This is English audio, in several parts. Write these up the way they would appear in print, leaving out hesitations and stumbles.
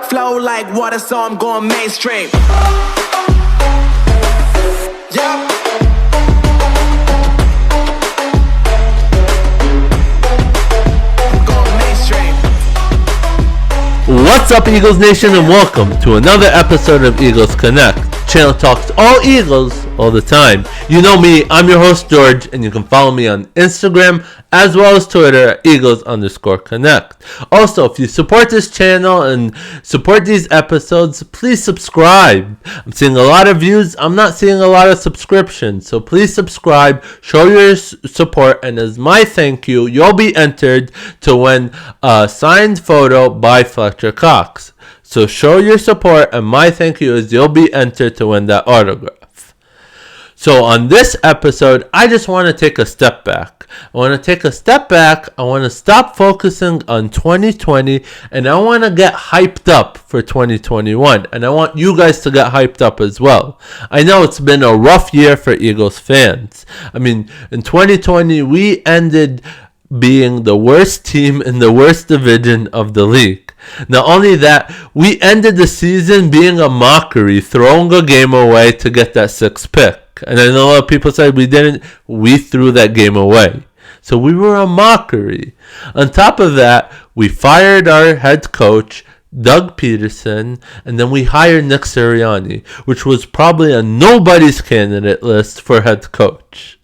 flow like water, so I'm going mainstream. Yeah. What's up, Eagles Nation, and welcome to another episode of Eagles Connect. Channel talks all Eagles all the time. You know me, I'm your host George, and you can follow me on Instagram as well as Twitter at Eagles_Connect. Also, if you support this channel and support these episodes, please subscribe. I'm seeing a lot of views, I'm not seeing a lot of subscriptions, so please subscribe, show your support, and as my thank you, you'll be entered to win a signed photo by Fletcher. So show your support, and my thank you is you'll be entered to win that autograph. So on this episode, I just want to take a step back. I want to stop focusing on 2020, and I want to get hyped up for 2021. And I want you guys to get hyped up as well. I know it's been a rough year for Eagles fans. I mean, in 2020, we ended being the worst team in the worst division of the league. Not only that, we ended the season being a mockery, throwing a game away to get that 6th pick. And I know a lot of people said we didn't. We threw that game away. So we were a mockery. On top of that, we fired our head coach, Doug Peterson, and then we hired Nick Sirianni, which was probably a nobody's candidate list for head coach.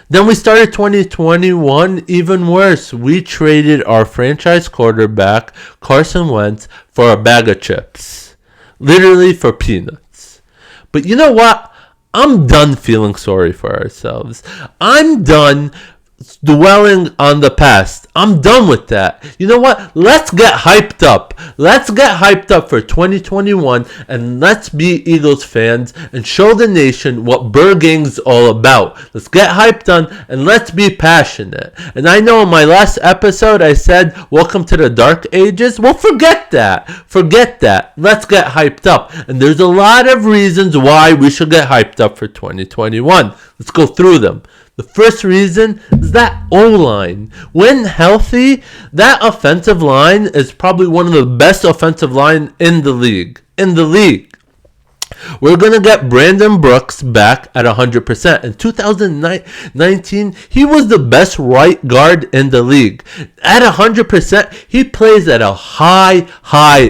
Then we started 2021 even worse. We traded our franchise quarterback, Carson Wentz, for a bag of chips. Literally for peanuts. But you know what? I'm done feeling sorry for ourselves. I'm done dwelling on the past. I'm done with that. You know what? Let's get hyped up. Let's get hyped up for 2021, and let's be Eagles fans and show the nation what Burgang's all about. Let's get hyped on, and let's be passionate. And I know in my last episode I said, welcome to the dark ages. Well, forget that. Let's get hyped up. And there's a lot of reasons why we should get hyped up for 2021. Let's go through them. The first reason is that O-line. When healthy, that offensive line is probably one of the best offensive line in the league. We're going to get Brandon Brooks back at 100%. In 2019, he was the best right guard in the league. At 100%, he plays at a high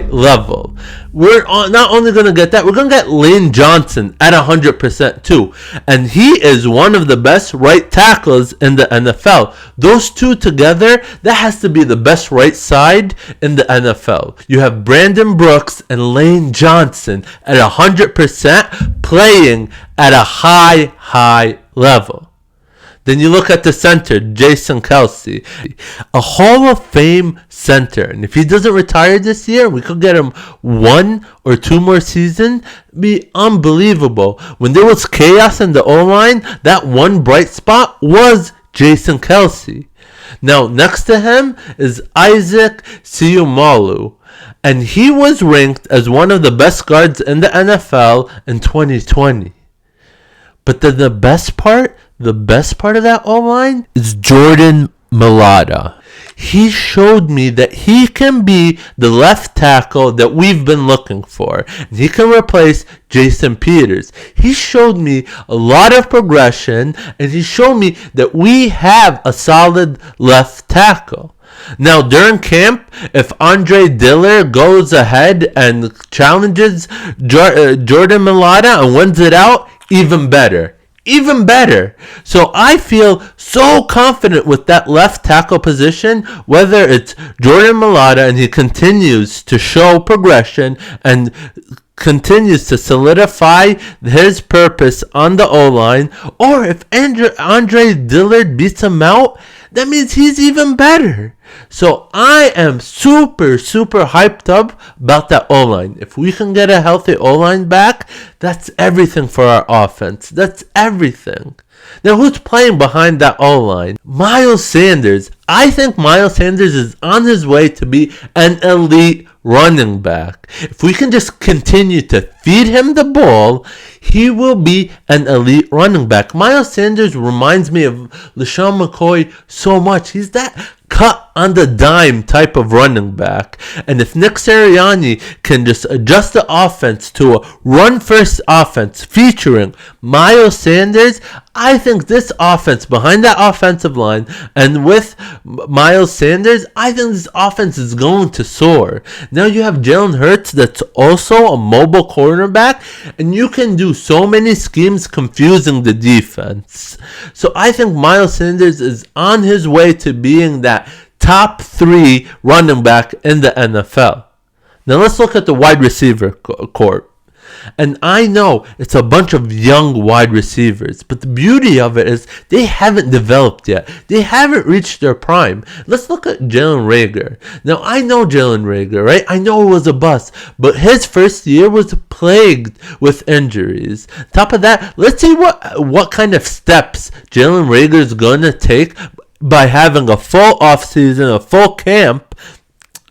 level. We're not only going to get that, we're going to get Lane Johnson at 100% too. And he is one of the best right tackles in the NFL. Those two together, that has to be the best right side in the NFL. You have Brandon Brooks and Lane Johnson at 100% playing at a high level. Then you look at the center, Jason Kelce, a Hall of Fame center. And if he doesn't retire this year, we could get him 1 or 2 more seasons. Be unbelievable. When there was chaos in the O-line, that one bright spot was Jason Kelce. Now, next to him is Isaac Seumalo. And he was ranked as one of the best guards in the NFL in 2020. But then the best part of that O-line is Jordan Mailata. He showed me that he can be the left tackle that we've been looking for. And he can replace Jason Peters. He showed me a lot of progression, and he showed me that we have a solid left tackle. Now, during camp, if Andre Diller goes ahead and challenges Jordan Mailata and wins it out, even better. So I feel so confident with that left tackle position, whether it's Jordan Mailata and he continues to show progression and continues to solidify his purpose on the O-line, or if Andre Dillard beats him out, that means he's even better. So I am super hyped up about that O-line. If we can get a healthy O-line back, that's everything for our offense. That's everything. Now, who's playing behind that O-line? Miles Sanders. I think Miles Sanders is on his way to be an elite running back. If we can just continue to feed him the ball, he will be an elite running back. Miles Sanders reminds me of LaShawn McCoy so much. He's that cut on the dime type of running back. And if Nick Sirianni can just adjust the offense to a run-first offense featuring Miles Sanders, I think this offense behind that offensive line and with Miles Sanders, I think this offense is going to soar. Now you have Jalen Hurts that's also a mobile cornerback, and you can do so many schemes confusing the defense. So I think Miles Sanders is on his way to being that top 3 running back in the NFL. Now let's look at the wide receiver corps. And I know it's a bunch of young wide receivers, but the beauty of it is they haven't developed yet. They haven't reached their prime. Let's look at Jalen Reagor. Now, I know Jalen Reagor, right? I know it was a bust, but his first year was plagued with injuries. Top of that, let's see what kind of steps Jalen Reagor is going to take by having a full offseason, a full camp,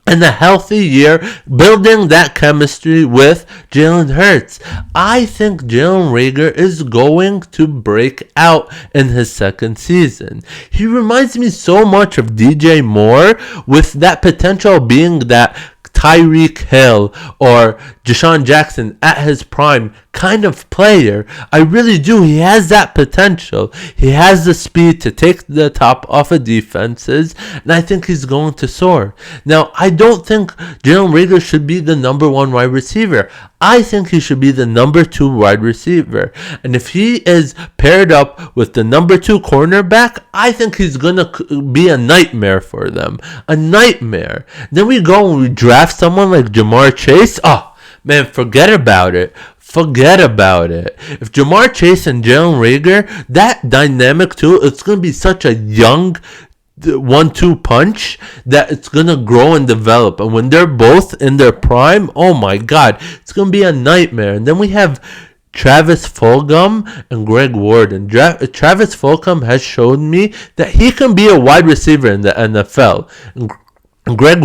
and a healthy year, building that chemistry with Jalen Hurts. I think Jalen Reagor is going to break out in his second season. He reminds me so much of DJ Moore, with that potential being that Tyreek Hill or Deshaun Jackson at his prime kind of player. I really do. He has that potential. He has the speed to take the top off of defenses, and I think he's going to soar. Now, I don't think Jalen Reagor should be the number 1 wide receiver. I think he should be the number 2 wide receiver. And if he is paired up with the number 2 cornerback, I think he's going to be a nightmare for them. A nightmare. Then we go and we draft someone like Jamar Chase. Oh, man, forget about it. Forget about it. If Jamar Chase and Jalen Reagor, that dynamic too, it's going to be such a young 1-2 punch that it's going to grow and develop. And when they're both in their prime, oh my God, it's going to be a nightmare. And then we have Travis Fulgham and Greg Ward. And Travis Fulgham has shown me that he can be a wide receiver in the NFL. And Greg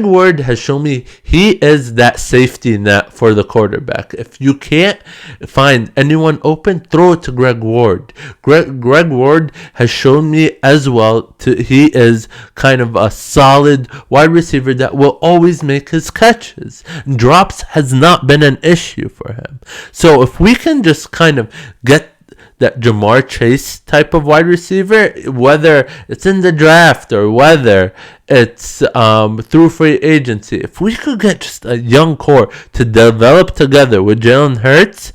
Ward has shown me he is that safety net for the quarterback. If you can't find anyone open, throw it to Greg Ward. Greg Ward has shown me as well he is kind of a solid wide receiver that will always make his catches. Drops has not been an issue for him. So if we can just kind of get that Jamar Chase type of wide receiver, whether it's in the draft or whether it's through free agency, if we could get just a young core to develop together with Jalen Hurts,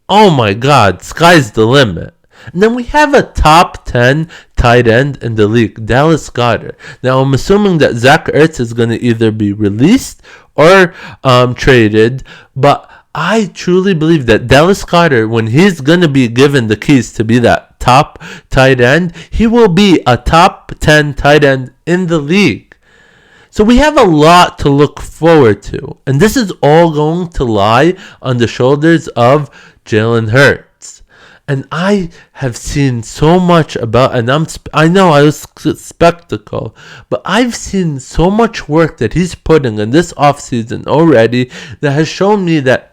oh my God, sky's the limit. And then we have a top 10 tight end in the league, Dallas Goedert. Now, I'm assuming that Zach Ertz is going to either be released or traded, but I truly believe that Dallas Goedert, when he's going to be given the keys to be that top tight end, he will be a top 10 tight end in the league. So we have a lot to look forward to. And this is all going to lie on the shoulders of Jalen Hurts. And I have seen so much about, and I know I was skeptical, but I've seen so much work that he's putting in this offseason already that has shown me that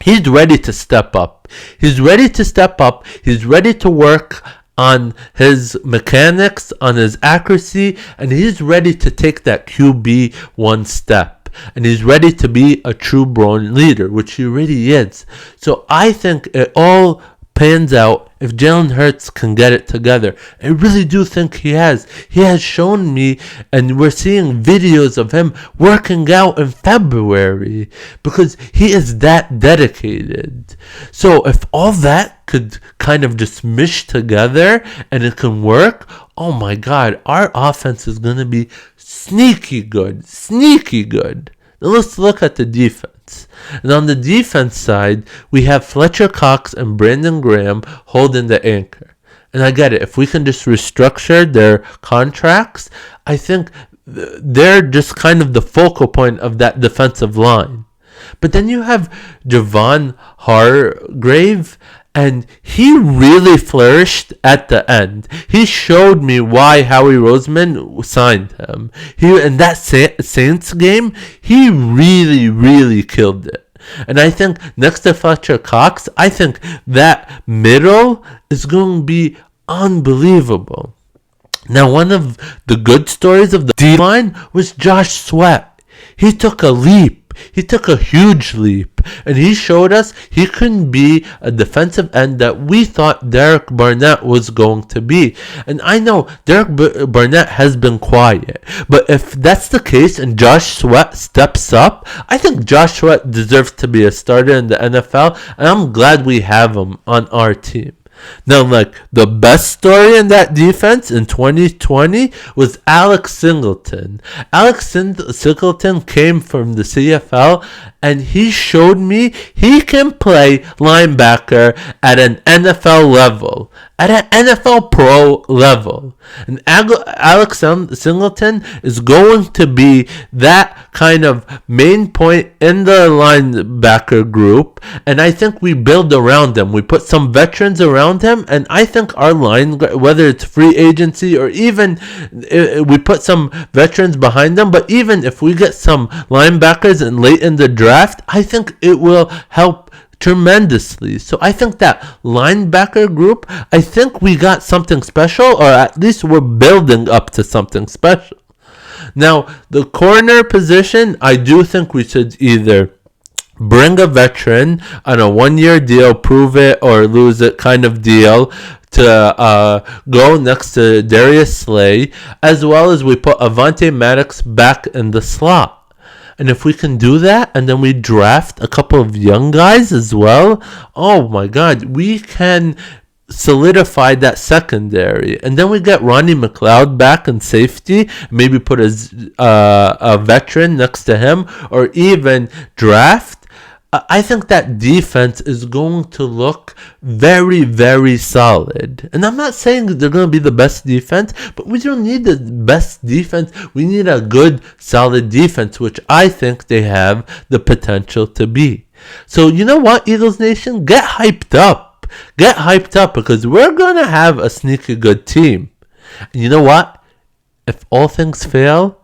he's ready to step up. He's ready to step up. He's ready to work on his mechanics, on his accuracy, and he's ready to take that QB one step. And he's ready to be a true born leader, which he really is. So I think it all pans out if Jalen Hurts can get it together. I really do think he has. He has shown me, and we're seeing videos of him working out in February because he is that dedicated. So if all that could kind of just mesh together and it can work, oh my God, our offense is going to be sneaky good. Sneaky good. Now let's look at the defense. And on the defense side, we have Fletcher Cox and Brandon Graham holding the anchor. And I get it. If we can just restructure their contracts, I think they're just kind of the focal point of that defensive line. But then you have Javon Hargrave, and he really flourished at the end. He showed me why Howie Roseman signed him. In that Saints game, he really, really killed it. And I think next to Fletcher Cox, I think that middle is going to be unbelievable. Now, one of the good stories of the D-line was Josh Sweat. He took a leap. He took a huge leap, and he showed us he couldn't be a defensive end that we thought Derek Barnett was going to be. And I know Derek Barnett has been quiet, but if that's the case and Josh Sweat steps up, I think Josh Sweat deserves to be a starter in the NFL, and I'm glad we have him on our team. Now, like, the best story in that defense in 2020 was Alex Singleton. Alex Singleton came from the CFL, and he showed me he can play linebacker at an NFL level, at an NFL pro level. And Alex Singleton is going to be that kind of main point in the linebacker group, and I think we build around him. We put some veterans around him, and I think our line, whether it's free agency or even we put some veterans behind them, but even if we get some linebackers and late in the draft, I think it will help tremendously. So I think that linebacker group, I think we got something special, or at least we're building up to something special. Now, the corner position, I do think we should either bring a veteran on a 1-year deal, prove it or lose it kind of deal, to go next to Darius Slay, as well as we put Avonte Maddox back in the slot. And if we can do that, and then we draft a couple of young guys as well, oh my God, we can solidify that secondary. And then we get Ronnie McLeod back in safety, maybe put a veteran next to him, or even draft. I think that defense is going to look very, very solid. And I'm not saying they're going to be the best defense, but we don't need the best defense. We need a good, solid defense, which I think they have the potential to be. So you know what, Eagles Nation? Get hyped up. Get hyped up, because we're going to have a sneaky good team. And you know what? If all things fail,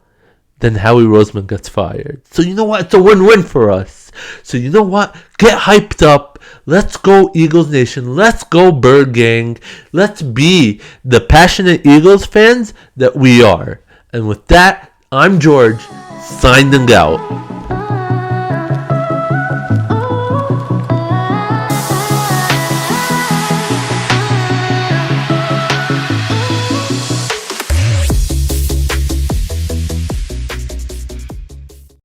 then Howie Roseman gets fired. So you know what? It's a win-win for us. So you know what? Get hyped up. Let's go, Eagles Nation. Let's go, Bird Gang. Let's be the passionate Eagles fans that we are. And with that, I'm George, signing out.